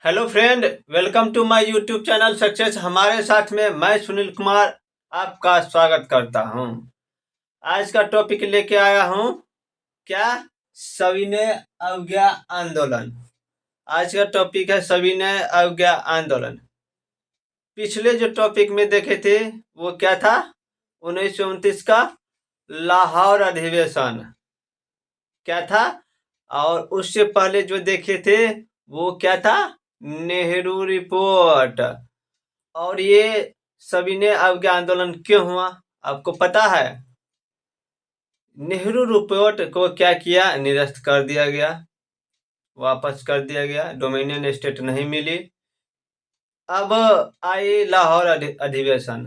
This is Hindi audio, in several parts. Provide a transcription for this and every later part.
Hello friend, welcome to my YouTube channel success. हमारे साथ में मैं सुनील कुमार आपका स्वागत करता हूं। आज का टॉपिक लेके आया हूं, क्या सविनय अवज्ञा आंदोलन। आज का टॉपिक है सविनय अवज्ञा आंदोलन। पिछले जो टॉपिक में देखे थे वो क्या था, 1929 का लाहौर अधिवेशन क्या था, और उससे पहले जो देखे थे वो क्या था, नेहरू रिपोर्ट। और ये सविनय अवज्ञा आंदोलन क्यों हुआ आपको पता है? नेहरू रिपोर्ट को क्या किया, निरस्त कर दिया गया, वापस कर दिया गया, डोमिनियन स्टेट नहीं मिली। अब आई लाहौर अधिवेशन।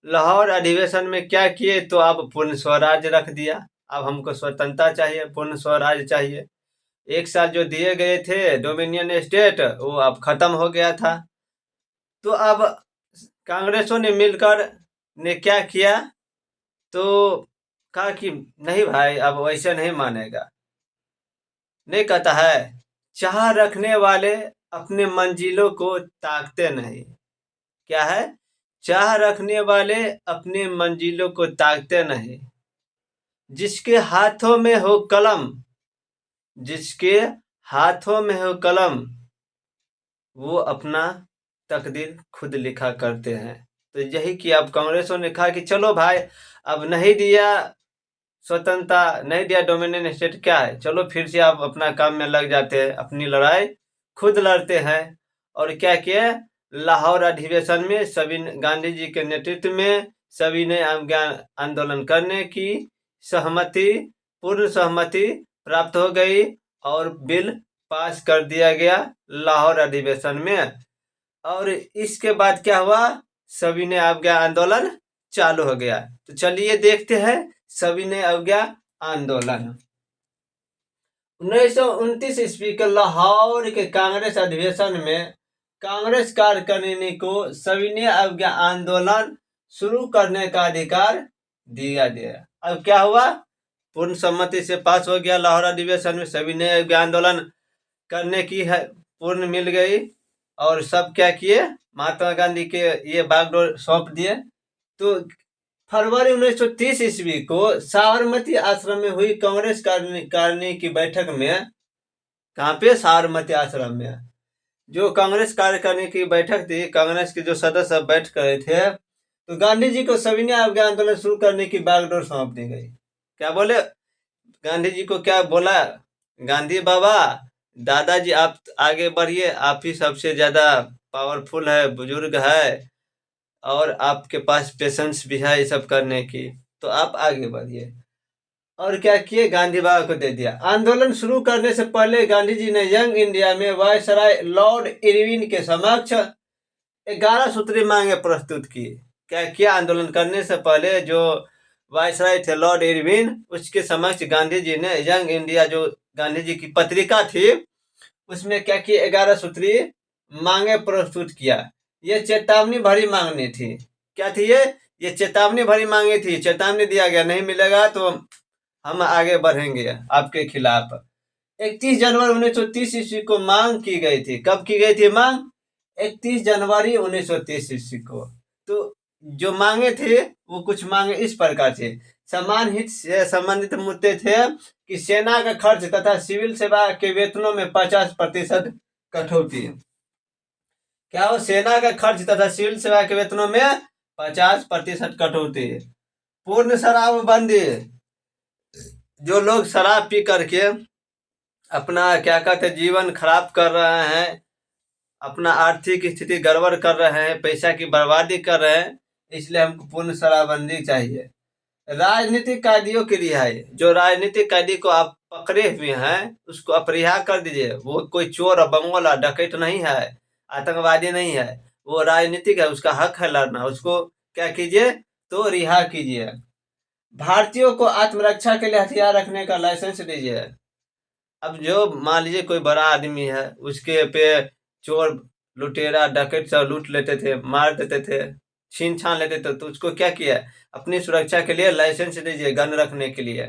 लाहौर अधिवेशन में क्या किए, तो अब पूर्ण स्वराज रख दिया। अब हमको स्वतंत्रता चाहिए, पूर्ण स्वराज चाहिए। 1 साल जो दिए गए थे डोमिनियन स्टेट, वो अब खत्म हो गया था। तो अब कांग्रेसों ने मिलकर ने क्या किया, तो कहा कि नहीं भाई, अब वैसे नहीं मानेगा। नहीं कहता है, चाह रखने वाले अपने मंजिलों को ताकते नहीं। क्या है? चाह रखने वाले अपने मंजिलों को ताकते नहीं। जिसके हाथों में हो कलम, जिसके हाथों में हो कलम, वो अपना तकदीर खुद लिखा करते हैं। तो यही कि अब कांग्रेसों ने कहा कि चलो भाई, अब नहीं दिया स्वतंत्रता, नहीं दिया डोमिनियन स्टेट, क्या है, चलो फिर से आप अपना काम में लग जाते हैं, अपनी लड़ाई खुद लड़ते हैं। और क्या किया, लाहौर अधिवेशन में सभी गांधी जी के नेतृत्व में सभी ने अवज्ञा आंदोलन करने की सहमति, पूर्ण सहमति प्राप्त हो गई और बिल पास कर दिया गया लाहौर अधिवेशन में। और इसके बाद क्या हुआ, सविनय अवज्ञा आंदोलन चालू हो गया। तो चलिए देखते हैं सविनय अवज्ञा आंदोलन। 1929 ईस्वी के लाहौर के कांग्रेस अधिवेशन में कांग्रेस कार्यकारिणी को सविनय अवज्ञा आंदोलन शुरू करने का अधिकार दिया गया। अब क्या हुआ, पूर्ण सम्मति से पास हो गया लाहौर अधिवेशन में, सविनय अवज्ञा आंदोलन करने की है पूर्ण मिल गई। और सब क्या किए, महात्मा गांधी के ये बागडोर सौंप दिए। तो फरवरी 1930 ईस्वी को साबरमती आश्रम में हुई कांग्रेस कार्यकारिणी की बैठक में, कहाँ पे, साबरमती आश्रम में जो कांग्रेस कार्यकारिणी की बैठक थी, कांग्रेस के जो सदस्य बैठ करे थे, तो गांधी जी को सविनय अवज्ञा आंदोलन शुरू करने की बागडोर सौंप दी गई। क्या बोले गांधी जी को, क्या बोला, गांधी बाबा, दादाजी आप आगे बढ़िए, आप ही सबसे ज्यादा पावरफुल है, बुजुर्ग है, और आपके पास पेशेंस भी है ये सब करने की, तो आप आगे बढ़िए। और क्या किए, गांधी बाबा को दे दिया। आंदोलन शुरू करने से पहले गांधी जी ने यंग इंडिया में वायसराय लॉर्ड इरविन के समक्ष 11 सूत्री मांगे प्रस्तुत की। क्या किया, आंदोलन करने से पहले जो वायसराय थे लॉर्ड इरविन, उसके समक्ष गांधी जी ने यंग इंडिया, जो गांधी जी की पत्रिका थी, उसमें क्या किया, 11 सूत्री मांगे प्रस्तुत किया। ये चेतावनी भरी मांगनी थी। क्या थी ये चेतावनी भरी मांगे थी। चेतावनी दिया गया, नहीं मिलेगा तो हम आगे बढ़ेंगे आपके खिलाफ। 31 जनवरी 1930 ईस्वी को मांग की गई थी। कब की गई थी मांग? 31 जनवरी 1930 ईस्वी को। तो जो मांगे थे वो कुछ मांगे इस प्रकार थे। समान हित से संबंधित मुद्दे थे कि सेना का खर्च तथा सिविल सेवा के वेतनों में 50% कटौती। क्या हो, सेना का खर्च तथा सिविल सेवा के वेतनों में 50% कटौती। पूर्ण शराबबंदी, जो लोग शराब पी करके अपना क्या कहते जीवन खराब कर रहे हैं, अपना आर्थिक स्थिति गड़बड़ कर रहे हैं, पैसा की बर्बादी कर रहे हैं, इसलिए हमको पूर्ण शराबबंदी चाहिए। राजनीतिक कैदियों की रिहाई, जो राजनीतिक कैदी को आप पकड़े हुए हैं उसको आप रिहा कर दीजिए। वो कोई चोर बमोला डकैत नहीं है, आतंकवादी नहीं है, वो राजनीतिक है, उसका हक है लड़ना, उसको क्या कीजिए, तो रिहा कीजिए। भारतीयों को आत्मरक्षा के लिए हथियार रखने का लाइसेंस दीजिए। अब जो मान लीजिए कोई बड़ा आदमी है, उसके पे चोर लुटेरा डकैत सब लूट लेते थे, मार देते थे, छीन छान लेते थे, तो उसको क्या किया, अपनी सुरक्षा के लिए लाइसेंस दीजिए गन रखने के लिए।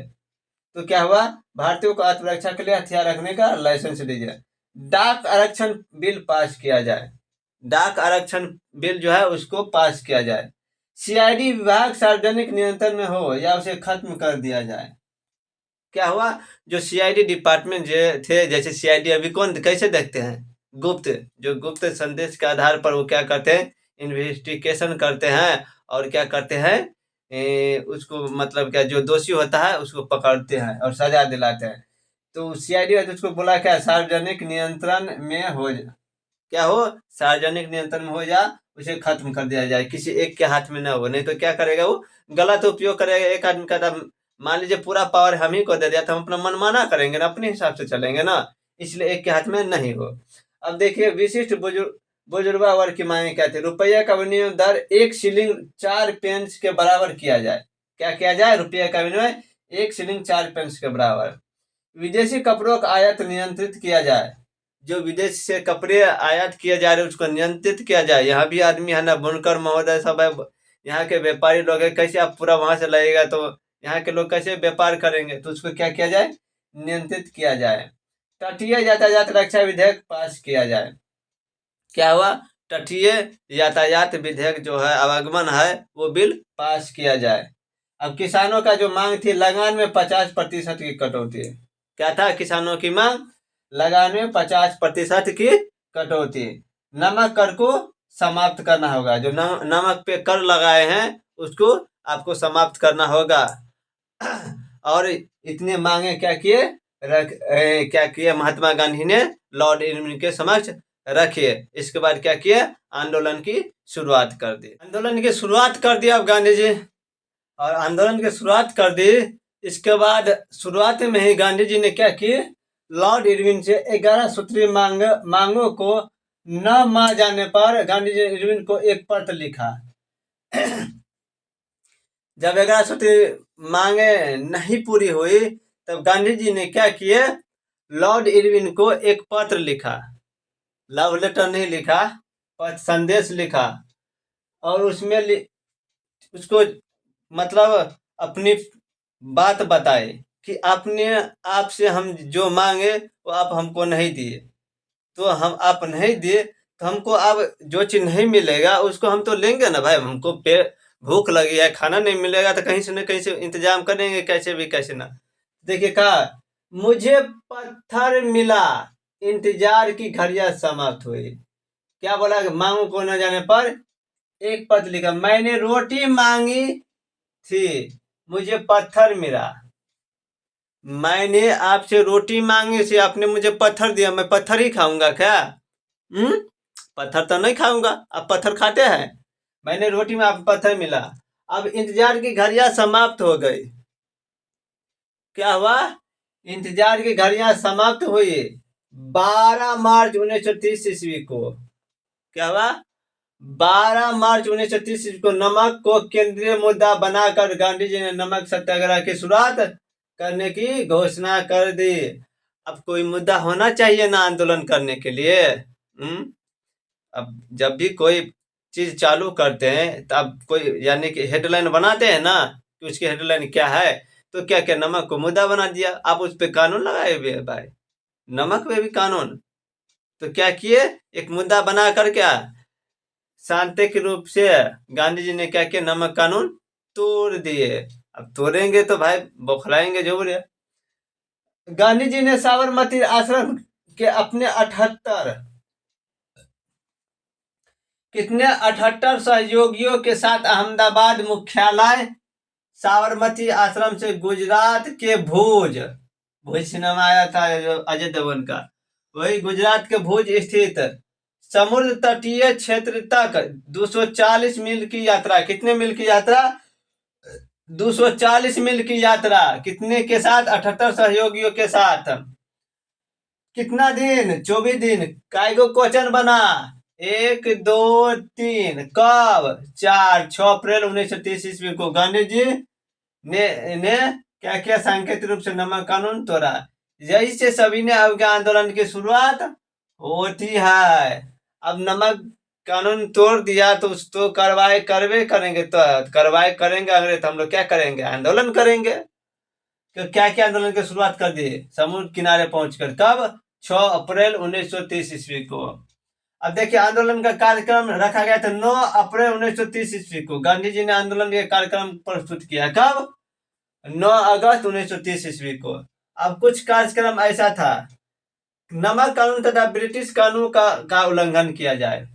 तो क्या हुआ, भारतीयों को आत्मरक्षा के लिए हथियार रखने का लाइसेंस दीजिए। डाक आरक्षण बिल पास किया जाए। डाक आरक्षण बिल जो है उसको पास किया जाए। सीआईडी विभाग सार्वजनिक नियंत्रण में हो या उसे खत्म कर दिया जाए। क्या हुआ, जो सीआईडी डिपार्टमेंट जो थे, जैसे सीआईडी अभी कौन कैसे देखते हैं, गुप्त, जो गुप्त संदेश के आधार पर वो क्या करते हैं, इन्वेस्टिगेशन करते हैं और क्या करते हैं, उसको मतलब क्या, जो दोषी होता है उसको पकड़ते हैं और सजा दिलाते हैं। तो सीआईडी है तो उसको बोला क्या, सार्वजनिक नियंत्रण में हो क्या हो, सार्वजनिक नियंत्रण में हो जा, उसे खत्म कर दिया जाए, किसी एक के हाथ में न हो। नहीं तो क्या करेगा, वो गलत उपयोग करेगा। एक आदमी का मान लीजिए पूरा पावर हम ही को दे दिया तो हम अपना मनमाना करेंगे ना, अपने हिसाब से चलेंगे ना, इसलिए एक के हाथ में नहीं हो। अब देखिए, विशिष्ट बुजुर्गा वर्ग की मांगे क्या थी। रुपये का विनिमय दर 1 शिलिंग 4 पेंस के बराबर किया जाए। क्या किया जाए, रुपये का विनिमय 1 शिलिंग 4 पेंस के बराबर। विदेशी कपड़ों का आयात नियंत्रित किया जाए। जो विदेश से कपड़े आयात किए जा रहे हैं उसको नियंत्रित किया जाए। यहाँ भी आदमी है ना, बुनकर महोदय सब है, यहाँ के व्यापारी लोग है, कैसे आप पूरा वहां से लाइएगा तो यहाँ के लोग कैसे व्यापार करेंगे, तो उसको क्या किया जाए, नियंत्रित किया जाए। तटीय यातायात रक्षा विधेयक पास किया जाए। क्या हुआ, तटीय यातायात विधेयक जो है, आवागमन है, वो बिल पास किया जाए। अब किसानों का जो मांग थी, लगान में 50% की कटौती। क्या था किसानों की मांग, लगान में 50% की कटौती। नमक कर को समाप्त करना होगा। जो नमक पे कर लगाए हैं उसको आपको समाप्त करना होगा। और इतने मांगे क्या किए, क्या किए महात्मा गांधी ने लॉर्ड इरविन के समक्ष रखिए। इसके बाद क्या किए, आंदोलन की शुरुआत कर दी। आंदोलन की शुरुआत कर दी अब गांधी जी, और आंदोलन की शुरुआत कर दी। इसके बाद शुरुआत में ही गांधी जी ने क्या की, लॉर्ड इरविन से 11 सूत्रीय मांगों को न मान जाने पर गांधी जी इरविन को एक पत्र लिखा। जब 11 सूत्रीय मांगे नहीं पूरी हुई तब गांधी जी ने क्या किए, लॉर्ड इरविन को एक पत्र लिखा। लव लेटर नहीं लिखा, पत्र संदेश लिखा, और उसमें उसको मतलब अपनी बात बताए कि अपने आप से हम जो मांगे वो आप हमको नहीं दिए, तो हम आप नहीं दिए तो हमको अब जो चीज नहीं मिलेगा उसको हम तो लेंगे ना भाई। हमको भूख लगी है, खाना नहीं मिलेगा तो कहीं से न कहीं से इंतजाम करेंगे, कैसे भी कैसे ना। देखिए कहा, मुझे पत्थर मिला, इंतजार की घड़ियां समाप्त हुई। क्या बोला, मांगों को न जाने पर एक पत्र लिखा, मैंने रोटी मांगी थी, मुझे पत्थर मिला। मैंने आपसे रोटी मांगी थी, आपने मुझे पत्थर दिया, मैं पत्थर ही खाऊंगा क्या? पत्थर तो नहीं खाऊंगा। आप पत्थर खाते हैं, मैंने रोटी में आप पत्थर मिला। अब इंतजार की घड़ियां समाप्त हो गई। क्या हुआ, इंतजार की घड़ियां समाप्त हुई। 12 मार्च 1930 ईस्वी को क्या हुआ, 12 मार्च 1930 ईस्वी को नमक को केंद्रीय मुद्दा बनाकर गांधी जी ने नमक सत्याग्रह की शुरुआत करने की घोषणा कर दी। अब कोई मुद्दा होना चाहिए ना आंदोलन करने के लिए। अब जब भी कोई चीज चालू करते हैं तब कोई यानी कि हेडलाइन बनाते हैं ना, कि उसकी हेडलाइन क्या है, तो क्या क्या नमक को मुद्दा बना दिया। आप उस पर कानून लगाए हुए है भाई, नमक पे भी कानून। तो क्या किए, एक मुद्दा बनाकर क्या शांतिक रूप से गांधी जी ने क्या किया, नमक कानून तोड़ दिए। अब तोड़ेंगे तो भाई बौखलाएंगे जरूर है। गांधी जी ने साबरमती आश्रम के अपने 78 सहयोगियों के साथ अहमदाबाद मुख्यालय साबरमती आश्रम से गुजरात के भुज सिनेमा आया था जो अजय देवगन का, वही गुजरात के भुज स्थित समुद्र तटीय क्षेत्र तक 240 मील की यात्रा। कितने मील की यात्रा, 240 मील की यात्रा। कितने के साथ, 78 सहयोगियों के साथ। कितना दिन, 24 दिन। काइगो क्वेश्चन बना, 1 2 3, कब, 4-6 अप्रैल 1930 ईस्वी को गांधी जी ने क्या किया, सांकेतिक रूप से नमक कानून तोड़ा। यही से सभी ने अवज्ञा आंदोलन की शुरुआत होती है। अब नमक कानून तोड़ दिया तो उसको कार्रवाई करवे करेंगे, तो कार्रवाई करेंगे अंग्रेज, तो हम लोग क्या करेंगे, आंदोलन करेंगे। तो क्या क्या आंदोलन की शुरुआत कर दी, समुद्र किनारे पहुंचकर। कब, 6 अप्रैल 1930 ईस्वी को। अब देखिए आंदोलन का कार्यक्रम रखा गया था 9 अप्रैल 1930 ईस्वी को। गांधी जी ने आंदोलन के कार्यक्रम प्रस्तुत किया कब? 9 अगस्त 1930 ईस्वी को। अब कुछ कार्यक्रम ऐसा था, नमक कानून तथा ब्रिटिश कानून का उल्लंघन किया जाए।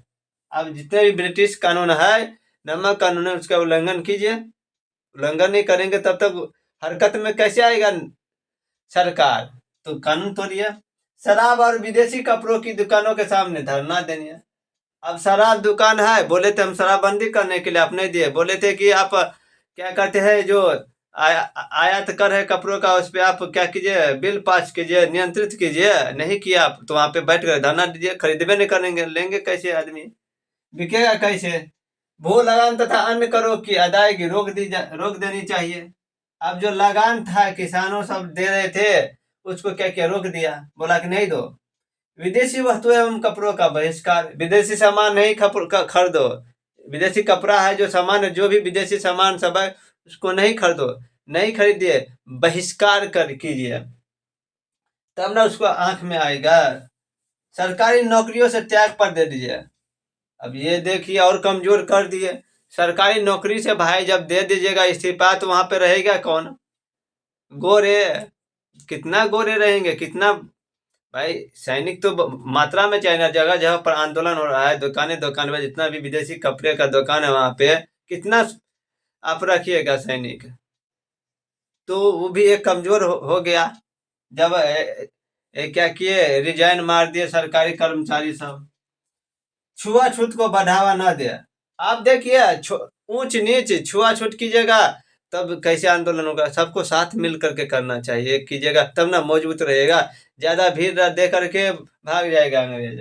अब जितने भी ब्रिटिश कानून है, नमक कानून है, उसका उल्लंघन कीजिए। उल्लंघन नहीं करेंगे तब तक हरकत में कैसे आएगा सरकार? तो कानून तोड़िए। शराब और विदेशी कपड़ों की दुकानों के सामने धरना देनी है। अब शराब दुकान है, बोले थे हम शराबबंदी करने के लिए, आप नहीं दिए। बोले थे कि आप क्या कहते हैं, जो आयात कर है कपड़ों का, उस पर आप क्या कीजिए, बिल पास कीजिए, नियंत्रित कीजिए। नहीं किया आप तो वहां पे बैठ कर धरना दीजिए। खरीदबे नहीं करेंगे, लेंगे कैसे आदमी? बिकेगा कैसे? भू लगान तथा अन्य करों की अदायगी रोक देनी चाहिए। अब जो लगान था किसानों सब दे रहे थे, उसको क्या किया, रोक दिया। बोला कि नहीं दो। विदेशी वस्तुएं एवं कपड़ों का बहिष्कार, विदेशी सामान नहीं खरीदो। विदेशी कपड़ा है, जो सामान है, जो भी विदेशी सामान सब है, उसको नहीं खरीदो। नहीं खरीदिए, बहिष्कार कर कीजिए, तब ना उसको आंख में आएगा। सरकारी नौकरियों से त्याग पर दे दीजिए। अब ये देखिए और कमजोर कर दिए। सरकारी नौकरी से भाई जब दे दीजिएगा इस्तीफा, तो वहां पे रहेगा कौन? गोरे। कितना गोरे रहेंगे, कितना भाई? सैनिक तो मात्रा में चाहिए ना। जगह जगह पर आंदोलन हो रहा है, दुकानें दुकान में जितना भी विदेशी कपड़े का दुकान है वहां पे कितना आप रखिएगा सैनिक? तो वो भी एक कमजोर हो गया जब क्या किए, रिजाइन मार दिए सरकारी कर्मचारी सब। छुआछूत को बढ़ावा न दे। आप देखिए ऊंच नीच छुआछूत कीजिएगा तब कैसे आंदोलन होगा? सबको साथ मिल करके करना चाहिए, कीजिएगा तब ना मजबूत रहेगा। ज्यादा भीड़ दे करके भाग जाएगा अंग्रेज।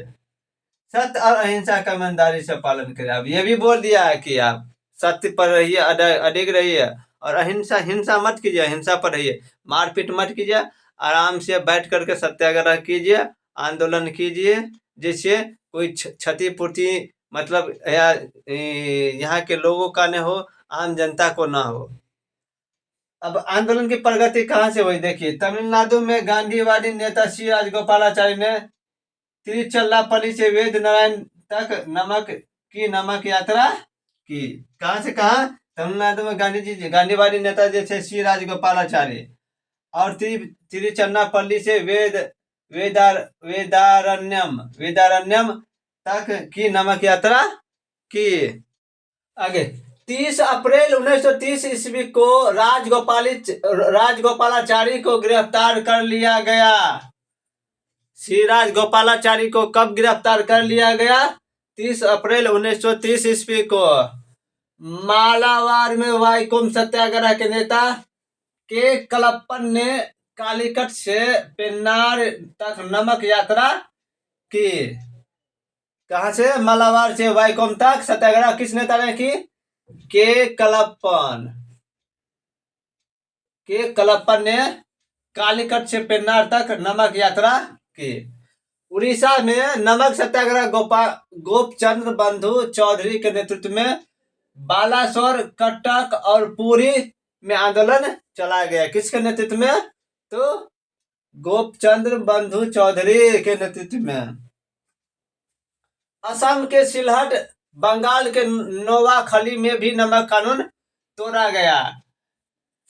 सत्य और अहिंसा का ईमानदारी से पालन करें। अब ये भी बोल दिया है कि आप सत्य पर रहिए, अडिग रहिए, और अहिंसा हिंसा मत कीजिए, हिंसा पर रहिए। मारपीट मत कीजिए, आराम से बैठ करके सत्याग्रह कीजिए, आंदोलन कीजिए, जिससे कोई क्षतिपूर्ति मतलब यहाँ के लोगों का न हो, आम जनता को ना हो। अब आंदोलन की प्रगति कहाँ से हुई देखिए। तमिलनाडु में गांधीवादी नेता सी राजगोपालाचारी ने तिरुचिरापल्ली से वेद नारायण तक नमक यात्रा की। कहां से कहा? तमिलनाडु में गांधीवादी नेता जैसे सी राजगोपालाचारी, और तिरुचिरापल्ली से वेदारण्यम तक की नमक यात्रा की। आगे 30 अप्रैल 1930 ईस्वी को राजगोपालाचारी को गिरफ्तार कर लिया गया। श्री राजगोपालाचारी को कब गिरफ्तार कर लिया गया? 30 अप्रैल 1930 ईस्वी को। मालाबार में वाईकोम सत्याग्रह के नेता के कलप्पन ने कालीकट से पेन्नार तक नमक यात्रा की। कहां से? मालाबार से वाईकोम तक सत्याग्रह किस नेता ने की? के कलप्पन ने कालीकट से पेन्नार तक नमक यात्रा की। उड़ीसा में नमक सत्याग्रह गोपचंद्र बंधु चौधरी के नेतृत्व में बालासोर, कटक और पुरी में आंदोलन चलाया गया। किसके नेतृत्व में? तो गोपचंद्र बंधु चौधरी के नेतृत्व में। असम के सिलहट, बंगाल के नोवाखली में भी नमक कानून तोड़ा गया।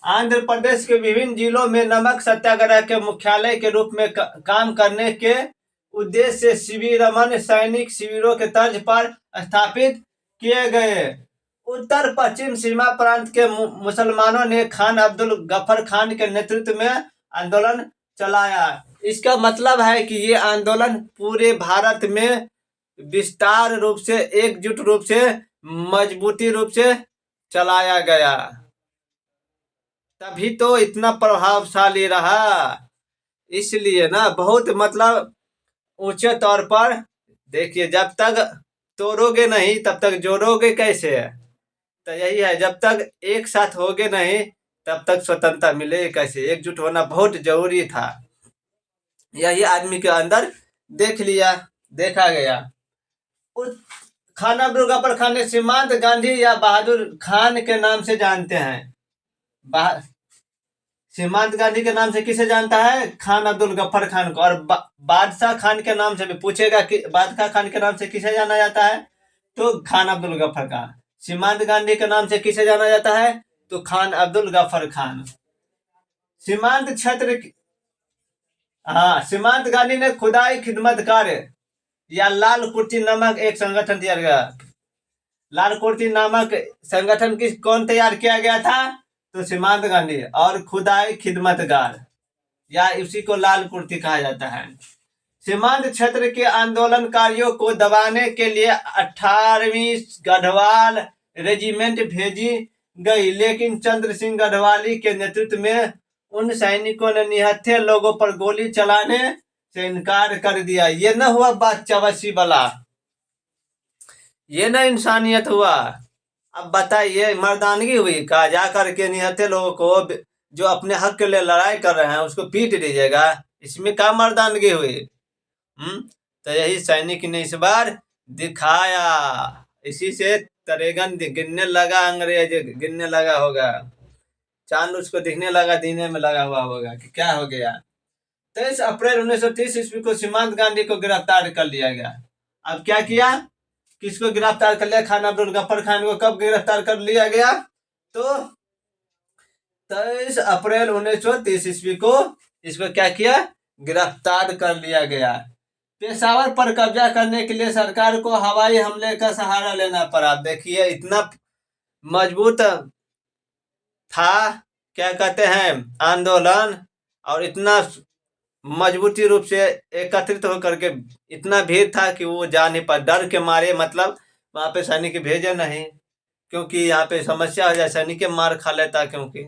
आंध्र प्रदेश के विभिन्न जिलों में नमक सत्याग्रह के मुख्यालय के रूप में काम करने के उद्देश्य से शिविरमन सैनिक शिविरों के तर्ज पर स्थापित किए गए। उत्तर पश्चिम सीमा प्रांत के मुसलमानों ने खान अब्दुल गफर खान के नेतृत्व में आंदोलन चलाया। इसका मतलब है कि ये आंदोलन पूरे भारत में विस्तार रूप से, एकजुट रूप से, मजबूती रूप से चलाया गया, तभी तो इतना प्रभावशाली रहा। इसलिए ना बहुत मतलब ऊंचे तौर पर देखिए, जब तक तोड़ोगे नहीं तब तक जोड़ोगे कैसे? तो यही है, जब तक एक साथ होगे नहीं तब तक स्वतंत्रता मिलेगी कैसे? एकजुट होना बहुत जरूरी था। यही आदमी के अंदर देखा गया। खान अब्दुल गफर खान ने सीमांत गांधी या बहादुर खान के नाम से जानते हैं। सीमांत गांधी के नाम से किसे जानता है? खान अब्दुल गफ्फर खान को। और बादशाह खान के नाम से भी पूछेगा कि बादशाह खान के नाम से किसे जाना जाता है? तो खान अब्दुल गफ्फर खान। सीमांत गांधी के नाम से किसे जाना जाता है? तो खान अब्दुल गफ्फर खान। सीमांत क्षेत्र हाँ, सीमांत गांधी ने खुदाई खिदमत कार्य या लाल कुर्ती नामक एक संगठन तैयार किया। लाल कुर्ती नामक संगठन कौन तैयार किया गया था? तो सीमांत गांधी। और खुदाई खिदमतगार या इसी को लाल कुर्ती कहा जाता है। सीमांत क्षेत्र के आंदोलनकारियों को दबाने के लिए 18वीं गढ़वाल रेजिमेंट भेजी गई, लेकिन चंद्र सिंह गढ़वाली के नेतृत्व में उन सैनिकों ने निहत्थे लोगों पर गोली चलाने से इनकार कर दिया। ये न हुआ बात चौबसी वाला, ये न इंसानियत हुआ। अब बताइए, मर्दानगी हुई का? जा करके निहत्थे लोगों को जो अपने हक के लिए लड़ाई कर रहे हैं उसको पीट दीजिएगा? इसमें क्या मर्दानगी हुई? तो यही सैनिक ने इस बार दिखाया। इसी से तरेगन गिनने लगा, अंग्रेज गिनने लगा होगा, चांद उसको दिखने लगा, दीने में लगा हुआ होगा कि क्या हो गया। 23 अप्रैल 1930 ईस्वी को सीमांत गांधी को गिरफ्तार कर लिया गया। अब क्या किया? किसको गिरफ्तार कर लिया? खान अब्दुल गफ्फर खान को। कब गिरफ्तार कर लिया गया? तो 23 अप्रैल 1930 ईस्वी को इसको क्या किया? गिरफ्तार कर लिया गया। पेशावर पर कब्जा करने के लिए सरकार को हवाई हमले का सहारा लेना पड़ा। देखिए, इतना मजबूत था, क्या कहते हैं, आंदोलन, और इतना मजबूती रूप से एकत्रित होकर के इतना भीड़ था कि वो जा नहीं पा, डर के मारे, मतलब वहां पे सैनिक भेजे नहीं, क्योंकि यहाँ पे समस्या हो जाए, सैनिक मार खा लेता। क्योंकि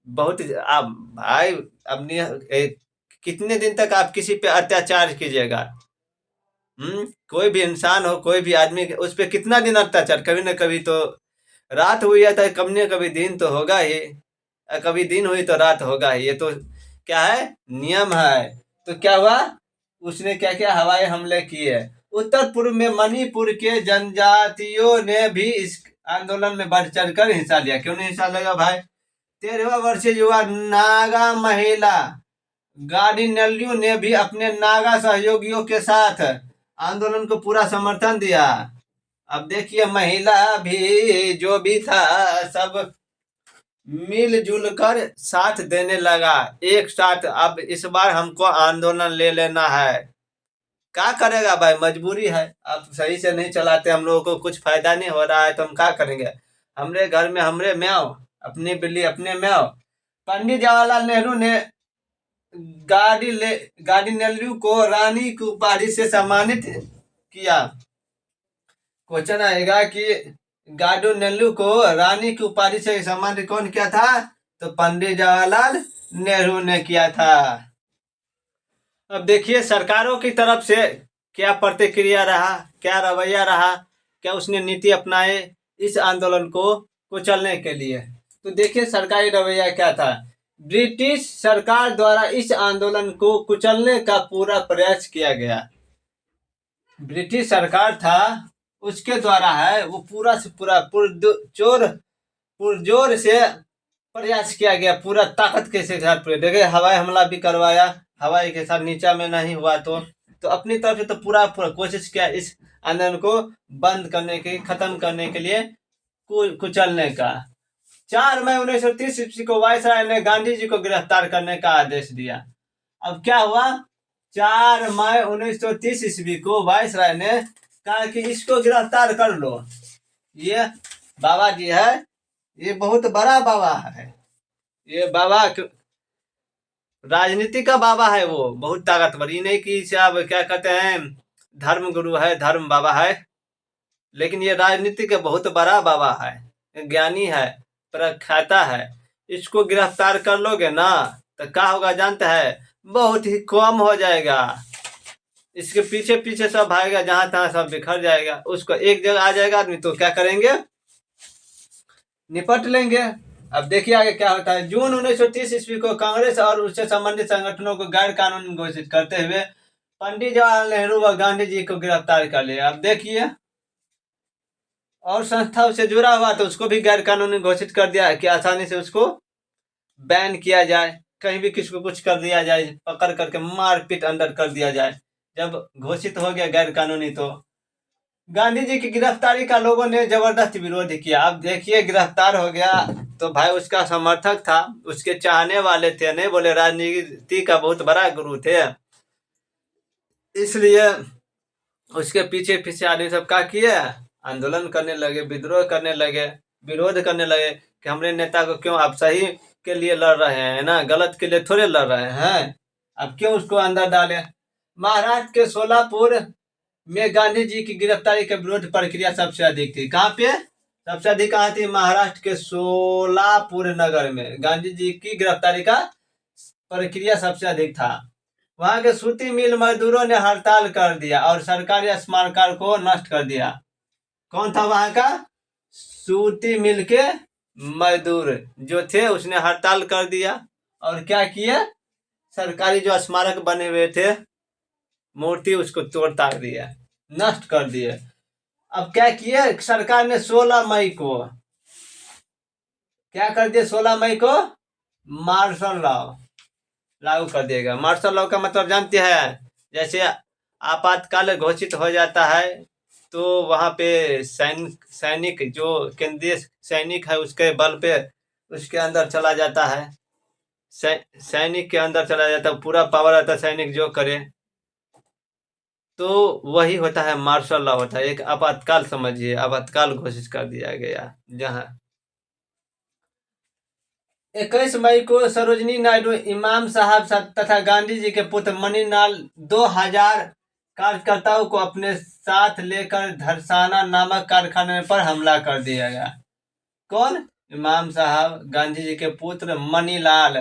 बहुत आप भाई, अब कितने दिन तक आप किसी पे अत्याचार कीजिएगा? कोई भी इंसान हो, कोई भी आदमी, उस पर कितना दिन अत्याचार? कभी न कभी तो रात हुई है, तो कभी न कभी दिन तो होगा ही, कभी दिन हुई तो रात होगा ही। ये तो क्या है, नियम है। तो क्या हुआ? उसने क्या किया? हवाई हमले किए। उत्तर पूर्व में मणिपुर के जनजातियों ने भी इस आंदोलन में बढ़ चढ़ कर हिस्सा लिया। क्यों नहीं हिस्सा लेगा भाई? 13 वर्षीय युवा नागा महिला गाड़ी नल्लू ने भी अपने नागा सहयोगियों के साथ आंदोलन को पूरा समर्थन दिया। अब देखिए, महिला भी जो भी था सब मिलजुल कर साथ देने लगा, एक साथ। अब इस बार हमको आंदोलन ले लेना है। क्या करेगा भाई, मजबूरी है। आप सही से नहीं चलाते, हम लोगों को कुछ फायदा नहीं हो रहा है, तो हम क्या करेंगे? हमरे घर में हमरे म्याओ, अपनी बिल्ली अपने म्याओ। पंडित जवाहरलाल नेहरू ने गाड़ी नेहरू को रानी की उपाधि से सम्मानित किया। क्वेश्चन आएगा कि गाड़ी नेहरू को रानी की उपाधि से सम्मानित कौन किया था? तो पंडित जवाहरलाल नेहरू ने किया था। अब देखिए, सरकारों की तरफ से क्या प्रतिक्रिया रहा, क्या रवैया रहा, क्या उसने नीति अपनाए इस आंदोलन को कुचलने के लिए। तो देखिए, सरकारी रवैया क्या था। ब्रिटिश सरकार द्वारा इस आंदोलन को कुचलने का पूरा प्रयास किया गया। ब्रिटिश सरकार था, उसके द्वारा है वो पूरा से पूरा पुरजोर से प्रयास किया गया, पूरा ताकत के साथ। देखिए, हवाई हमला भी करवाया, हवाई के साथ, नीचा में नहीं हुआ तो अपनी तरफ से तो पूरा कोशिश किया इस आंदोलन को बंद करने के, खत्म करने के लिए, कुचलने का। 4 मई 1930 ईस्वी को वायसराय ने गांधी जी को गिरफ्तार करने का आदेश दिया। अब क्या हुआ? 4 मई 1930 ईस्वी को वायसराय ने कहा कि इसको गिरफ्तार कर लो। ये बाबा जी है, ये बहुत बड़ा बाबा है, ये बाबा राजनीति का बाबा है, वो बहुत ताकतवर। ये नहीं कि साहब क्या कहते हैं, धर्म गुरु है, धर्म बाबा है, लेकिन ये राजनीति का बहुत बड़ा बाबा है, ज्ञानी है, प्रख्याता है। इसको गिरफ्तार कर लोगे ना तो क्या होगा जानते हैं? बहुत ही कम हो जाएगा। इसके पीछे पीछे सब भागेगा, जहां तहां सब बिखर जाएगा। उसको एक जगह आ जाएगा आदमी तो क्या करेंगे? निपट लेंगे। अब देखिए आगे क्या होता है। जून 1930 ईस्वी को कांग्रेस और उससे संबंधित संगठनों को गैर कानूनी घोषित करते हुए पंडित जवाहरलाल नेहरू व गांधी जी को गिरफ्तार कर लिया। अब देखिए, और संस्था से जुड़ा हुआ तो उसको भी गैर कानूनी घोषित कर दिया कि आसानी से उसको बैन किया जाए, कहीं भी किसी को कुछ कर दिया जाए, पकड़ करके मारपीट अंदर कर दिया जाए। जब घोषित हो गया गैर कानूनी, तो गांधी जी की गिरफ्तारी का लोगों ने जबरदस्त विरोध किया। अब देखिए, गिरफ्तार हो गया तो भाई उसका समर्थक था, उसके चाहने वाले थे, नहीं बोले राजनीति का बहुत बड़ा गुरु थे, इसलिए उसके पीछे पीछे आदमी सब क्या किए, आंदोलन करने लगे, विद्रोह करने लगे, विरोध करने लगे कि हमारे नेता को क्यों आप सही के लिए लड़ रहे हैं ना, गलत के लिए थोड़े लड़ रहे हैं, अब क्यों उसको अंदर डाले। महाराष्ट्र के सोलापुर में गांधी जी की गिरफ्तारी के विरोध प्रक्रिया सबसे अधिक थी। कहाँ पे सबसे अधिक कहाँ थी? महाराष्ट्र के सोलापुर नगर में गांधी जी की गिरफ्तारी का प्रक्रिया सबसे अधिक था। वहां के सूती मिल मजदूरों ने हड़ताल कर दिया और सरकारी स्मारकों को नष्ट कर दिया। कौन था वहां का? सूती मिल के मजदूर जो थे, उसने हड़ताल कर दिया और क्या किया, सरकारी जो स्मारक बने हुए थे, मूर्ति, उसको तोड़ ताड़ दिया, नष्ट कर दिए। अब क्या किया सरकार ने? 16 मई को क्या कर दिया? 16 मई को मार्शल लॉ लागू कर दिएगा। मार्शल लॉ का मतलब जानते हैं? जैसे आपातकाल घोषित हो जाता है तो वहां पे सैनिक जो केंद्रीय सैनिक है उसके बल पे उसके अंदर चला जाता है, सैनिक के अंदर चला जाता है, पूरा पावर आता है, सैनिक जो करे तो वही होता है, मार्शल लॉ होता है। एक आपातकाल समझिए, आपातकाल घोषित कर दिया गया। जहां 21 मई को सरोजनी नायडू, इमाम साहब तथा गांधी जी के पुत्र मणिलाल 2000 कार्यकर्ताओं को अपने साथ लेकर धरसाना नामक कारखाने पर हमला कर दिया गया। कौन? इमाम साहब, गांधी जी के पुत्र मणिलाल,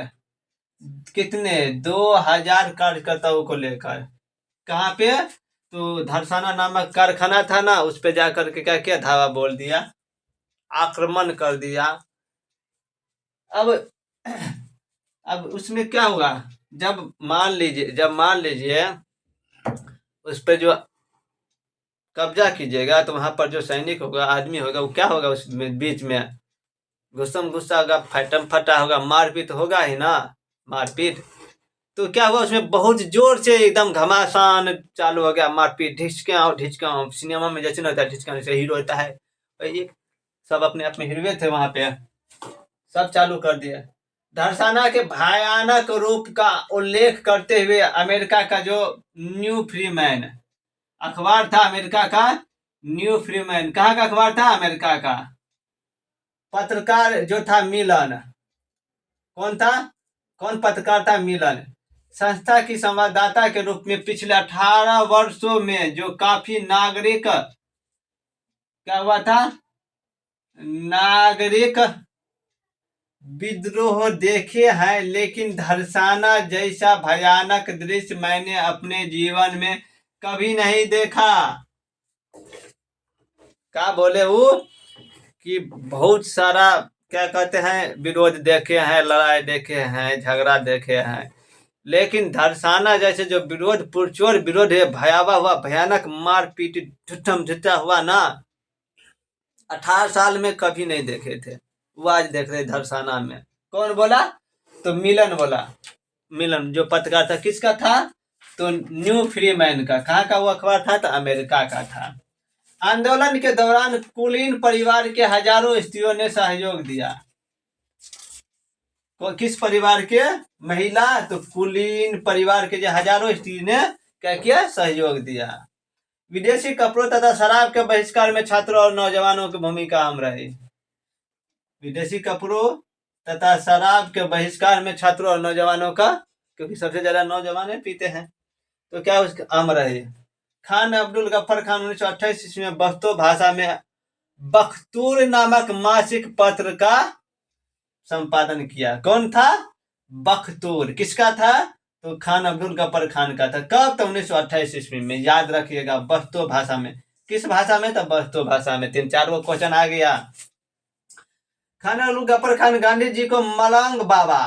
कितने? 2000 कार्यकर्ताओं को लेकर कहाँ पे? तो धरसाना नामक कारखाना था ना, उस पे जाकर के क्या किया, धावा बोल दिया, आक्रमण कर दिया। अब अब उसमें क्या हुआ? जब मान लीजिए उस पे जो कब्जा कीजिएगा तो वहां पर जो सैनिक होगा, आदमी होगा, वो क्या होगा, उसमें बीच में गुस्सम गुस्सा होगा, फटम फटा होगा, मारपीट होगा ही ना, मारपीट। तो क्या हुआ, उसमें बहुत जोर से एकदम घमासान चालू हो गया, मारपीट, ढिचकाओ। सिनेमा में जैसे ना होता है ढिचकाने से, हीरो होता है, ये सब अपने आप में हीरो थे वहां पे, सब चालू कर दिया। धरसाना के भयानक रूप का उल्लेख करते हुए अमेरिका का जो न्यू फ्रीमैन अखबार था, अमेरिका का न्यू फ्रीमैन, कहाँ का अखबार था? अमेरिका का। पत्रकार जो था मिलन, कौन था? कौन पत्रकार था? मिलन। संस्था की संवाददाता के रूप में पिछले 18 वर्षों में जो काफी नागरिक क्या हुआ था, नागरिक विद्रोह देखे हैं, लेकिन धरसाना जैसा भयानक दृश्य मैंने अपने जीवन में कभी नहीं देखा। क्या बोले वो कि बहुत सारा क्या कहते हैं, विरोध देखे हैं, लड़ाई देखे हैं, झगड़ा देखे हैं, लेकिन धरसाना जैसे जो विरोध, पुरजोर विरोध है, भयावह हुआ, भयानक मारपीट, झुठम झुट्टा हुआ ना, 18 साल में कभी नहीं देखे थे। वो आज देख रहे धरसाना में। कौन बोला? तो मिलन बोला। मिलन जो पत्रकार था, किसका था? तो न्यू फ्रीमैन का। कहाँ का वो अखबार था? तो अमेरिका का था। आंदोलन के दौरान कुलीन परिवार के हजारों स्त्रियों ने सहयोग दिया। किस परिवार के? महिला। तो कुलीन परिवार के जो हजारों स्त्री ने क्या किया? सहयोग दिया। विदेशी कपड़ों तथा शराब के बहिष्कार में छात्रों और नौजवानों की भूमिका अहम रही। विदेशी कपड़ों तथा शराब के बहिष्कार में छात्रों और नौजवानों का, क्योंकि सबसे ज्यादा नौजवान पीते हैं, तो क्या उसका अहम रही। खान अब्दुल गफ्फर खान 1928 ईस्वी में बख्तो भाषा में बख्तूर नामक मासिक पत्र का संपादन किया। कौन था? बख्तूर। किसका था? तो खान अब्दुल गफ्फर खान का था। कब? तो 1928 ईस्वी में। याद रखिएगा, बख्तो भाषा में। किस भाषा में? तो बख्तो भाषा में। 3-4 वो क्वेश्चन आ गया। खान अब्दुल गफ्फर खान गांधी जी को मलंग बाबा,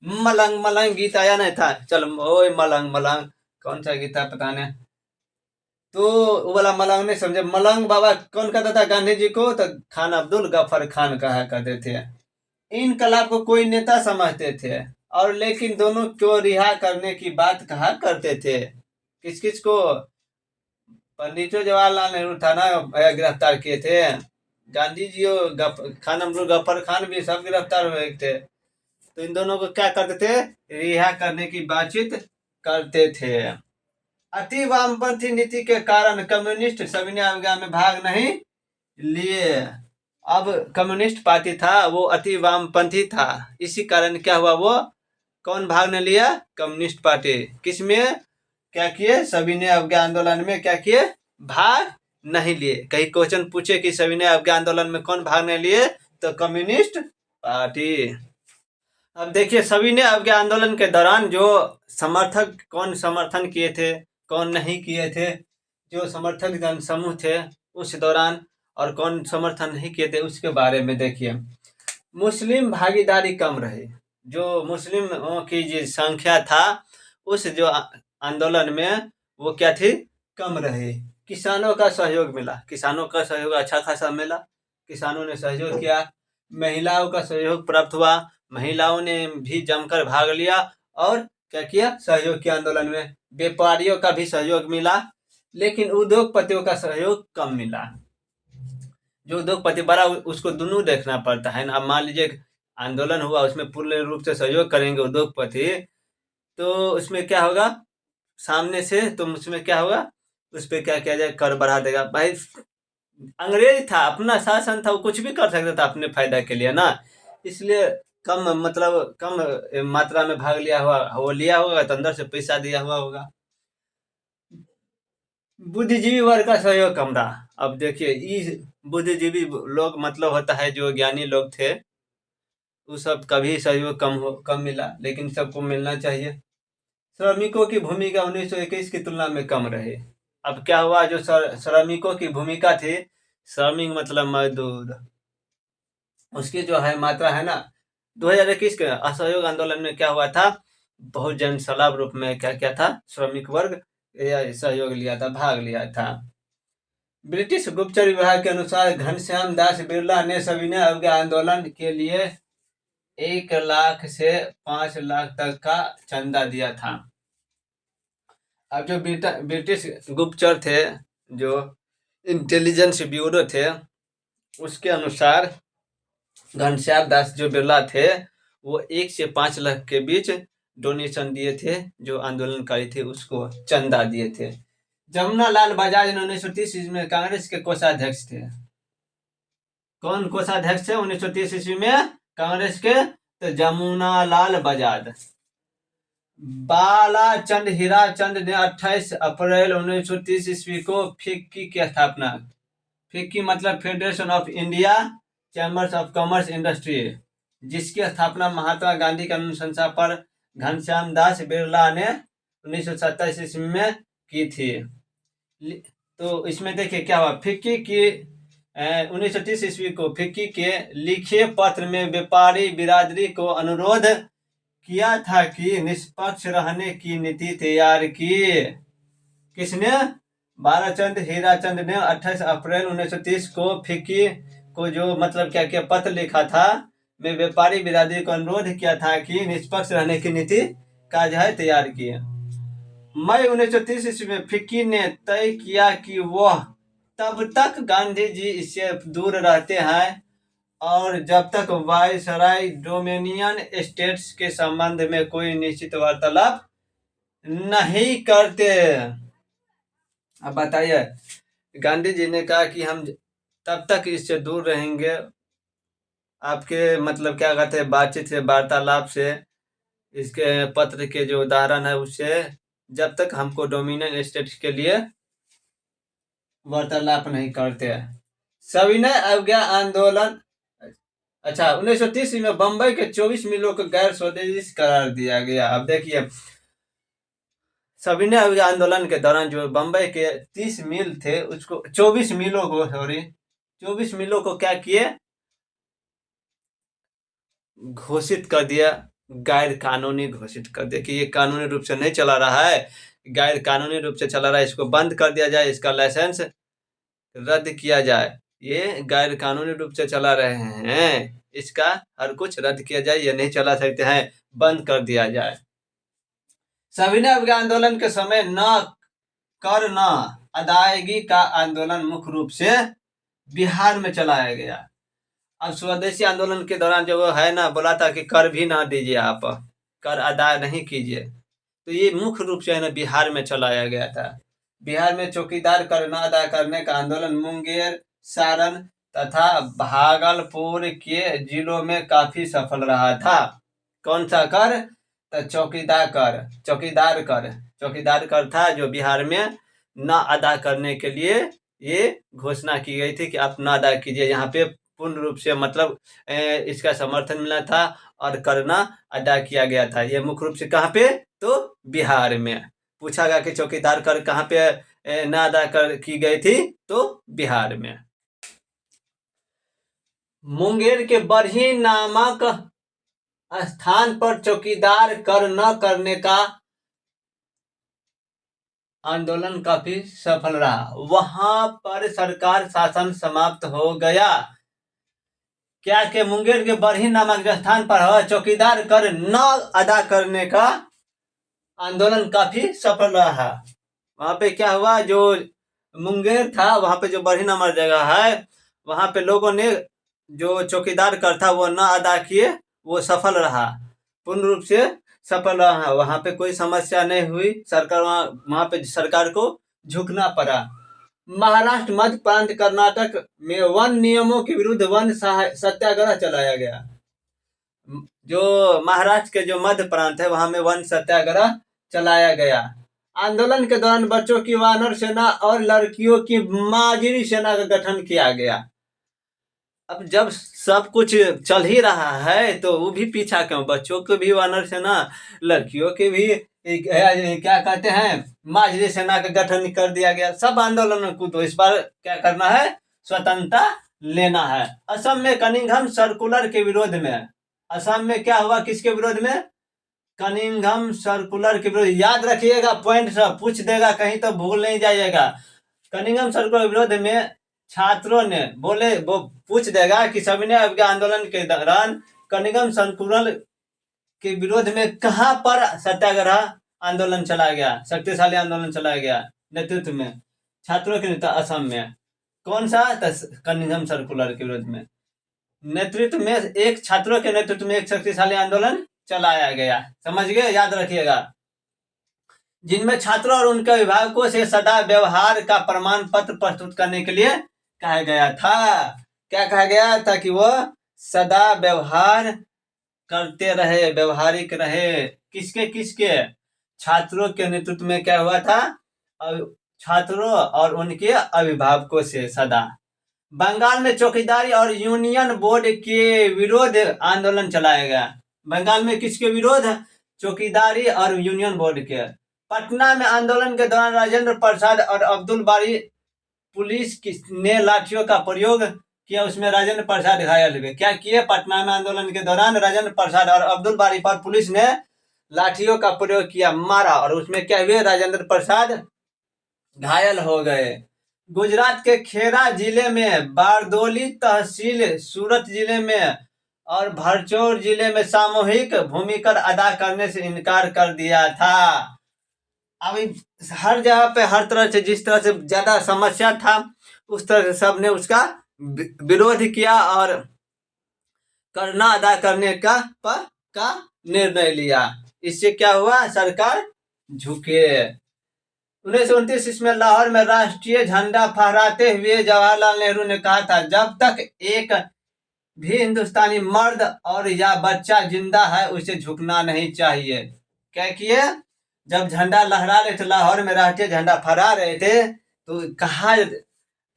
मलंग मलंग गीत आया नहीं था? चल ओए मलंग मलंग, कौन सा गीत था पता नहीं, तो वो वाला मलंग नहीं समझे। मलंग बाबा कौन कहता था गांधी जी को? तो खान अब्दुल गफ्फर खान कहा करते थे। इनकलाब को कोई नेता समझते थे, और लेकिन दोनों को रिहा करने की बात कहा करते थे। किस किस को? पंडित जवाहरलाल नेहरू था ना, गिरफ्तार किए थे। गांधी जी और खान अब्दुल गफ्फर खान भी सब गिरफ्तार हुए थे। तो इन दोनों को क्या करते थे? रिहा करने की बातचीत करते थे। अति वामपंथी नीति के कारण कम्युनिस्ट सविनय अवज्ञा में भाग नहीं लिए। अब कम्युनिस्ट पार्टी था, वो अति वामपंथी था, इसी कारण क्या हुआ, वो कौन भाग न लिया? Communist party. किसमें क्या किए? सविनय अवज्ञा आंदोलन में क्या किए? भाग नहीं लिए। कहीं क्वेश्चन पूछे कि सविनय अवज्ञा आंदोलन में कौन भाग नहीं लिए, तो कम्युनिस्ट पार्टी। अब देखिए, सविनय अवज्ञा आंदोलन के दौरान जो समर्थक, कौन समर्थन किए थे, कौन नहीं किए थे, जो समर्थक जन समूह थे उस दौरान, और कौन समर्थन नहीं किए थे उसके बारे में देखिए। मुस्लिम भागीदारी कम रही। जो मुस्लिमों की जो संख्या था उस जो आंदोलन में, वो क्या थी? कम रही। किसानों का सहयोग मिला, किसानों का सहयोग अच्छा खासा मिला, किसानों ने सहयोग किया। महिलाओं का सहयोग प्राप्त हुआ, महिलाओं ने भी जमकर भाग लिया और क्या किया? सहयोग किया आंदोलन में। व्यापारियों का भी सहयोग मिला, लेकिन उद्योगपतियों का सहयोग कम मिला। जो उद्योगपति बड़ा, उसको दोनों देखना पड़ता है ना। अब मान लीजिए आंदोलन हुआ, उसमें पूर्ण रूप से सहयोग करेंगे उद्योगपति, तो उसमें क्या होगा? सामने से तो उसमें क्या होगा? उस पर क्या किया जाए? कर बढ़ा देगा। भाई अंग्रेज था, अपना शासन था, वो कुछ भी कर सकता था अपने फायदा के लिए ना। इसलिए कम, मतलब कम मात्रा में भाग लिया हुआ, वो लिया होगा तो अंदर से पैसा दिया हुआ होगा। बुद्धिजीवी वर्ग का सहयोग कम रहा। अब देखिए, इस बुद्धिजीवी लोग मतलब होता है जो ज्ञानी लोग थे, वो सब कभी सहयोग कम मिला, लेकिन सबको मिलना चाहिए। श्रमिकों की भूमिका 1921 की तुलना में कम रही। अब क्या हुआ? जो श्रमिकों की भूमिका थी, श्रमिक मतलब मजदूर, उसकी जो है मात्रा है ना, 2021 के असहयोग आंदोलन में क्या हुआ था? बहुत जनसलाब रूप में क्या क्या था? श्रमिक वर्ग सहयोग लिया था, भाग लिया था। ब्रिटिश गुप्तचर विभाग के अनुसार घनश्याम दास बिरला ने सविनय अवज्ञा आंदोलन के लिए 1 लाख से 5 लाख तक का चंदा दिया था। अब जो ब्रिटिश गुप्तचर थे, जो इंटेलिजेंस ब्यूरो थे, उसके अनुसार घनश्याम दास जो बिरला थे, वो 1 से 5 लाख के बीच डोनेशन दिए थे। जो आंदोलनकारी थे उसको चंदा दिए थे। जमुनालाल बजाज 1930 ईस्वी में कांग्रेस के कोषाध्यक्ष थे। कौन कोषाध्यक्ष थे 1930 ईस्वी में कांग्रेस के? तो जमुनालाल बजाज। बालाचंद हीराचंद ने 28 अप्रैल 1930 ईस्वी को फिक्की की स्थापना। फिक्की मतलब federation of India chambers of commerce industry, जिसकी स्थापना महात्मा गांधी की अनुशंसा पर घनश्याम दास बिरला ने 1927 ईस्वी में की थी। तो इसमें देखिए क्या हुआ? फिक्की की 1930 ईस्वी को फिक्की के लिखे पत्र में व्यापारी बिरादरी को अनुरोध किया था कि निष्पक्ष रहने की नीति तैयार की। किसने? बालाचंद हीराचंद ने 28 अप्रैल 1930 को फिक्की को जो मतलब क्या क्या पत्र लिखा था, में व्यापारी बिरादरी को अनुरोध किया था कि निष्पक्ष रहने की नीति का जो है तैयार की। मई 1930 ईस्वी में फिक्की ने तय किया कि वह तब तक गांधी जी इससे दूर रहते हैं और जब तक वायसराय डोमिनियन स्टेट्स के संबंध में कोई निश्चित वार्तालाप नहीं करते। अब बताइए, गांधी जी ने कहा कि हम तब तक इससे दूर रहेंगे, आपके मतलब क्या कहते हैं, बातचीत से, वार्तालाप से, इसके पत्र के जो उदाहरण है उससे, जब तक हमको डोमिनियन स्टेट्स के लिए वार्तालाप नहीं करते हैं। सविनय अवज्ञा आंदोलन, अच्छा, 1930 में बंबई के 24 मिलों को गैर स्वदेशी करार दिया गया। अब देखिए, सविनय अवज्ञा आंदोलन के दौरान जो बंबई के 30 मिल थे, उसको 24 मिलों को, 24 मिलों को क्या किए? घोषित कर दिया, गैर कानूनी घोषित कर दिया कि ये कानूनी रूप से नहीं चला रहा है, गैर कानूनी रूप से चला रहा है, इसको बंद कर दिया जाए, इसका लाइसेंस रद्द किया जाए, ये गैर कानूनी रूप से चला रहे हैं। इसका हर कुछ रद्द किया जाए, ये नहीं चला सकते हैं, बंद कर दिया जाए। सविनय अवज्ञा आंदोलन के समय न कर न अदायगी का आंदोलन मुख्य रूप से बिहार में चलाया गया। अब स्वदेशी आंदोलन के दौरान जो है ना, बोला था कि कर भी ना दीजिए, आप कर अदा नहीं कीजिए, तो ये मुख्य रूप से है ना बिहार में चलाया गया था। बिहार में चौकीदार कर न अदा करने का आंदोलन मुंगेर, सारण तथा भागलपुर के जिलों में काफी सफल रहा था। कौन सा कर? तो चौकीदार कर था, जो बिहार में न अदा करने के लिए ये घोषणा की गई थी कि आप न अदा कीजिए। यहाँ पे पूर्ण रूप से मतलब इसका समर्थन मिला था और करना अदा किया गया था। ये मुख्य रूप से कहाँ पे? तो बिहार में। पूछा गया कि चौकीदार कर कहाँ पे न अदा कर की गई थी? तो बिहार में। मुंगेर के बरही नामक स्थान पर चौकीदार कर न करने का आंदोलन काफी सफल रहा। वहां पर सरकार शासन समाप्त हो गया। क्या के मुंगेर के बरही नामक स्थान पर चौकीदार कर न अदा करने का आंदोलन काफी सफल रहा। वहां पे क्या हुआ, जो मुंगेर था वहां पे जो बरही नामक जगह है, वहां पे लोगों ने जो चौकीदार कर था वो न अदा किए, वो सफल रहा, पूर्ण रूप से सफल रहा। वहां पे कोई समस्या नहीं हुई, सरकार वहां पे सरकार को झुकना पड़ा। महाराष्ट्र, मध्य प्रांत, कर्नाटक में वन नियमों के विरुद्ध वन सत्याग्रह चलाया गया। जो महाराष्ट्र के जो मध्य प्रांत है वहां में वन सत्याग्रह चलाया गया। आंदोलन के दौरान बच्चों की वानर सेना और लड़कियों की माजरी सेना का गठन किया गया। अब जब सब कुछ चल ही रहा है तो वो भी पीछा क्यों? बच्चों को भी वानर सेना, लड़कियों के भी क्या कहते हैं माजरी सेना का गठन कर दिया गया। सब आंदोलनों को तो इस बार क्या करना है? स्वतंत्रता लेना है। असम में कनिंघम सर्कुलर के विरोध में, असम में क्या हुआ? किसके विरोध में? कनिंघम सर्कुलर के विरोध। याद रखिएगा, पॉइंट सब पूछ देगा कहीं तो भूल नहीं जाइएगा। कनिंघम सर्कुलर विरोध में छात्रों ने बोले, वो पूछ देगा कि सविनय अवज्ञा आंदोलन के दौरान कनिंघम सर्कुलर के विरोध में कहां पर सत्याग्रह आंदोलन चलाया गया, शक्तिशाली आंदोलन चलाया गया नेतृत्व में छात्रों के नेता? असम में। कौन सा? कनिंघम सर्कुलर के विरोध में नेतृत्व में एक छात्रों के नेतृत्व में एक शक्तिशाली आंदोलन चलाया गया। समझ गए? याद रखिएगा। जिनमें छात्रों और उनके अभिभावकों से सदा व्यवहार का प्रमाण पत्र प्रस्तुत करने के लिए कहा गया था। क्या कहा गया था? कि वो सदा व्यवहार करते रहे, व्यवहारिक रहे। किसके? छात्रों के नेतृत्व में क्या हुआ था? छात्रों और उनके अभिभावकों से सदा। बंगाल में चौकीदारी और यूनियन बोर्ड के विरोध आंदोलन चलाया गया। बंगाल में किसके विरोध? चौकीदारी और यूनियन बोर्ड के। पटना में आंदोलन के दौरान राजेंद्र प्रसाद और अब्दुल बारी, पुलिस ने लाठियों का प्रयोग किया, उसमें राजेंद्र प्रसाद घायल हुए। क्या किए? पटना में आंदोलन के दौरान राजेंद्र प्रसाद और अब्दुल बारी पर पुलिस ने लाठियों का प्रयोग किया, मारा, और उसमें क्या हुए? राजेंद्र प्रसाद घायल हो गए। गुजरात के खेड़ा जिले में, बारदोली तहसील सूरत जिले में और भरचौर जिले में सामूहिक भूमिकर अदा करने से इनकार कर दिया था। अभी हर जगह पे हर तरह से, जिस तरह से ज्यादा समस्या था उस तरह से सबने उसका विरोध किया और करना अदा करने का निर्णय लिया। इससे क्या हुआ? सरकार झुके। 1929 इसमें लाहौर में राष्ट्रीय झंडा फहराते हुए जवाहरलाल नेहरू ने कहा था, जब तक एक भी हिंदुस्तानी मर्द और या बच्चा जिंदा है उसे झुकना नहीं चाहिए। क्या किए? जब झंडा लहरा रहे थे, लाहौर में राष्ट्रीय झंडा फहरा रहे थे, तो कहा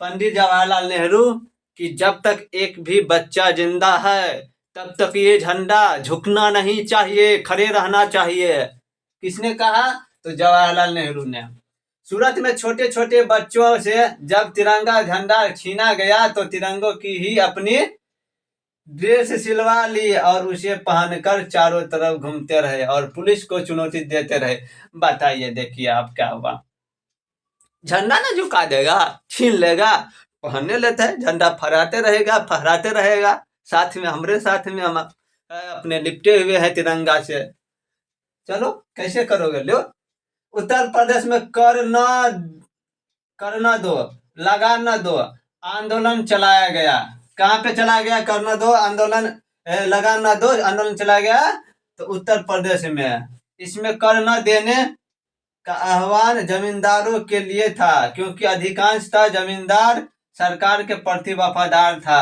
पंडित जवाहरलाल नेहरू कि जब तक एक भी बच्चा जिंदा है तब तक ये झंडा झुकना नहीं चाहिए, खड़े रहना चाहिए। किसने कहा? तो जवाहरलाल नेहरू ने। सूरत में छोटे छोटे बच्चों से जब तिरंगा झंडा छीना गया तो तिरंगों की ही अपनी ड्रेस सिलवा ली और उसे पहनकर चारों तरफ घूमते रहे और पुलिस को चुनौती देते रहे। बताइए, देखिए आप क्या हुआ? झंडा ना झुका देगा, छीन लेगा, पहनने लेता है, झंडा फहराते रहेगा। साथ में हमारे साथ में हम अपने लिपटे हुए हैं तिरंगा से। चलो कैसे करोगे लो। उत्तर प्रदेश में करना दो, लगाना दो आंदोलन चलाया गया। कहाँ पे चला गया करना दो आंदोलन, लगाना दो आंदोलन चला गया? तो उत्तर प्रदेश में। इसमें कर न देने का आह्वान जमींदारों के लिए था, क्योंकि अधिकांशतः जमींदार सरकार के प्रति वफादार था।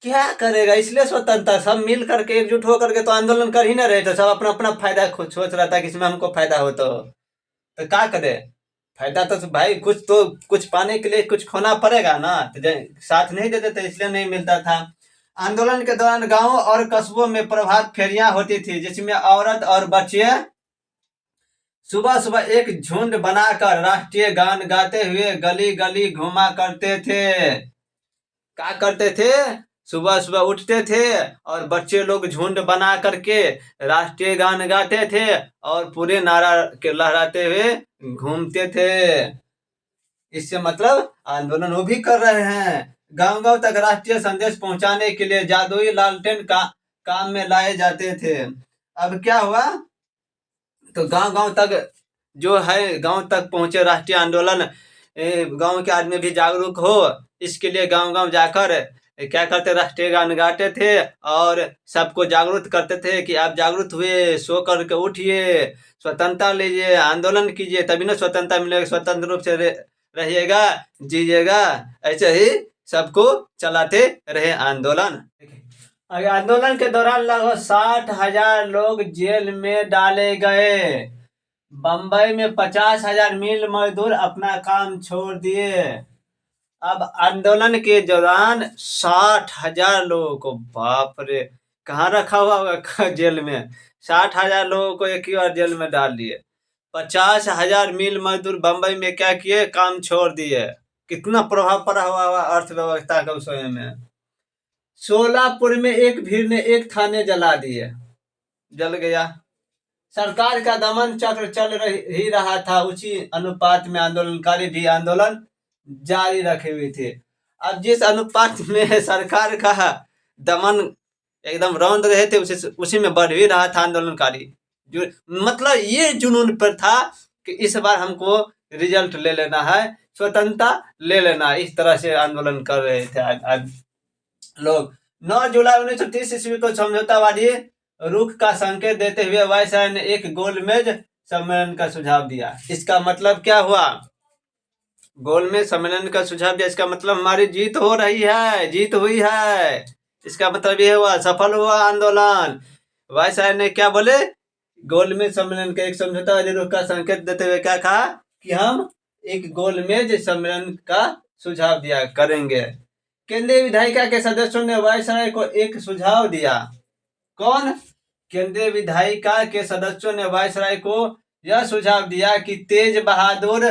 क्या करेगा, इसलिए स्वतंत्रता सब मिल करके एकजुट होकर के तो आंदोलन कर ही ना रहे थे। सब अपना अपना फायदा खुद सोच रहा था कि इसमें हमको फायदा हो तो क्या करे। फायदा तो भाई कुछ पाने के लिए कुछ खोना पड़ेगा ना, तो साथ नहीं देते थे इसलिए नहीं मिलता था। आंदोलन के दौरान गांव और कस्बों में प्रभात फेरियां होती थी, जिसमें औरत और बच्चे सुबह सुबह एक झुंड बनाकर राष्ट्रीय गान गाते हुए गली गली घूमा करते थे। क्या करते थे, सुबह सुबह उठते थे और बच्चे लोग झुंड बना करके राष्ट्रीय गान गाते थे और पूरे नारा के लहराते हुए घूमते थे। इससे मतलब आंदोलन वो भी कर रहे हैं। गांव गांव तक राष्ट्रीय संदेश पहुंचाने के लिए जादुई लालटेन का काम में लाए जाते थे। अब क्या हुआ, तो गांव गांव तक जो है गांव तक पहुंचे राष्ट्रीय आंदोलन, गांव के आदमी भी जागरूक हो, इसके लिए गांव गांव जाकर क्या करते, राष्ट्रीय गान गाते थे और सबको जागरूक करते थे कि आप जागरूक हुए, सो करके उठिए, स्वतंत्रता लीजिए, आंदोलन कीजिए, तभी ना स्वतंत्रता मिलेगा। स्वतंत्र रूप से रहिएगा, जीजिएगा। ऐसे ही सबको चलाते रहे आंदोलन। आंदोलन के दौरान लगभग 60,000 लोग जेल में डाले गए। बंबई में 50,000 मिल मजदूर अपना काम छोड़ दिए। अब आंदोलन के दौरान 60,000 लोगों को, बाप रे, कहाँ रखा हुआ होगा जेल में। 60,000 लोगों को एक ही बार जेल में डाल दिए। 50,000 मिल मजदूर बंबई में क्या किए, काम छोड़ दिए। कितना प्रभाव पड़ा हुआ अर्थव्यवस्था का उस समय में। सोलापुर में एक भीड़ ने एक थाने जला दिए, जल गया। सरकार का दमन चक्र चल ही रहा था, उसी अनुपात में आंदोलनकारी भी आंदोलन जारी रखे हुए थे। अब जिस अनुपात में सरकार का दमन एकदम रौंद रहे थे, उसी में बढ़ भी रहा था आंदोलनकारी। जो मतलब ये जुनून पर था कि इस बार हमको रिजल्ट ले लेना है, स्वतंत्रता ले लेना, इस तरह से आंदोलन कर रहे थे लोग। 9 जुलाई 1930 ईस्वी को समझौतावादी रुख का संकेत देते हुए वायसराय ने एक गोलमेज सम्मेलन का सुझाव दिया। इसका मतलब क्या हुआ, गोलमेज सम्मेलन का सुझाव दिया, इसका मतलब हमारी जीत हो रही है, जीत हुई है। इसका मतलब ये हुआ, सफल हुआ आंदोलन। वायसराय ने क्या बोले, गोलमेज सम्मेलन का एक समझौतावादी रुख का संकेत देते हुए क्या कहा कि हम एक गोलमेज सम्मेलन का सुझाव दिया करेंगे। केंद्रीय विधायिका के सदस्यों ने वायसराय को एक सुझाव दिया। कौन, केंद्रीय विधायिका के सदस्यों ने वायसराय को यह सुझाव दिया कि तेज बहादुर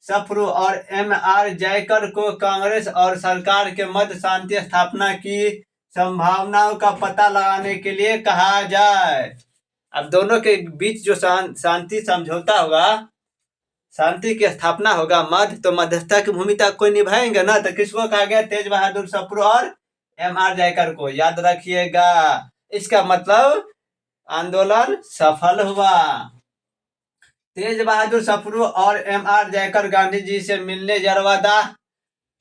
सप्रू और एम.आर. जयकर को कांग्रेस और सरकार के मध्य शांति स्थापना की संभावनाओं का पता लगाने के लिए कहा जाए। अब दोनों के बीच जो शांति समझौता होगा, शांति की स्थापना होगा, तो मध्यस्थता की भूमिका कोई निभाएंगे ना, तो किसको कहा गया, तेज बहादुर सप्रू और एम.आर. जयकर को, याद रखिएगा। इसका मतलब आंदोलन सफल हुआ। तेज बहादुर सप्रू और एम.आर. जयकर गांधी जी से मिलने यरवदा,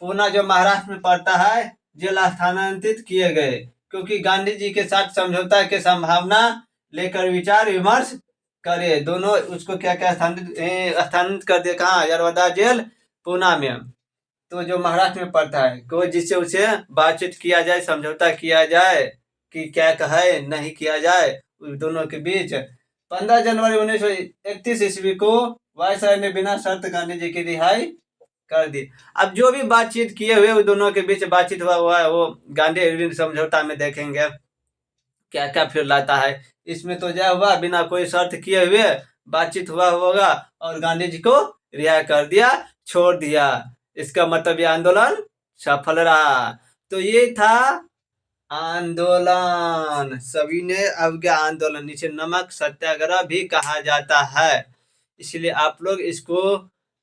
पूना जो महाराष्ट्र में पड़ता है, जेल स्थानांतरित किए गए, क्योंकि गांधी जी के साथ समझौता की संभावना लेकर विचार विमर्श करे। दोनों उसको क्या क्या स्थानांतरित कर दिया, कहाँ, यरवदा जेल पूना में, तो जो महाराष्ट्र में पड़ता है, कोई जिससे उसे बातचीत किया जाए, समझौता किया जाए कि क्या कहे नहीं किया जाए दोनों के बीच। 15 जनवरी 1931 ईस्वी को वायसराय ने बिना शर्त गांधी जी की रिहाई कर दी। अब जो भी बातचीत किए हुए उन दोनों के बीच बातचीत हुआ है, वो गांधी इरविन समझौता में देखेंगे क्या क्या फिर लाता है। इसमें तो क्या हुआ, बिना कोई शर्त किए हुए बातचीत हुआ होगा और गांधी जी को रिहा कर दिया, छोड़ दिया। इसका मतलब ये आंदोलन सफल रहा। तो ये था आंदोलन, सविनय अवज्ञा आंदोलन, नीचे नमक सत्याग्रह भी कहा जाता है। इसलिए आप लोग इसको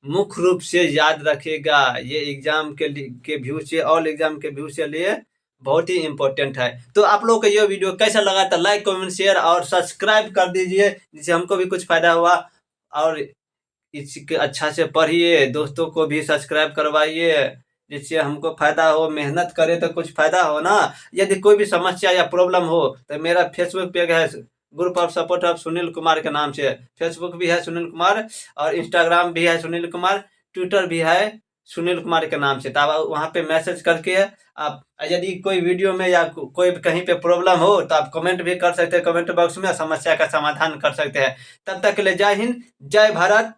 मुख्य रूप से याद रखिएगा। ये एग्जाम के व्यू से, ऑल एग्जाम के व्यू से लिए बहुत ही इम्पोर्टेंट है। तो आप लोग को ये वीडियो कैसा लगा तो लाइक कमेंट शेयर और सब्सक्राइब कर दीजिए, जिससे हमको भी कुछ फायदा हुआ। और इसके अच्छा से पढ़िए, दोस्तों को भी सब्सक्राइब करवाइए, जिससे हमको फायदा हो। मेहनत करें तो कुछ फायदा हो ना। यदि कोई भी समस्या या प्रॉब्लम हो तो मेरा फेसबुक पेज है, group of support of Sunil Kumar के नाम से। फेसबुक भी है सुनील कुमार, और इंस्टाग्राम भी है सुनील कुमार, ट्विटर भी है सुनील कुमार के नाम से। तो आप वहाँ पे मैसेज करके आप, यदि कोई वीडियो में या कोई कहीं पे प्रॉब्लम हो तो आप कमेंट भी कर सकते हैं, कमेंट बॉक्स में समस्या का समाधान कर सकते हैं। तब तक के लिए जय हिंद, जय भारत।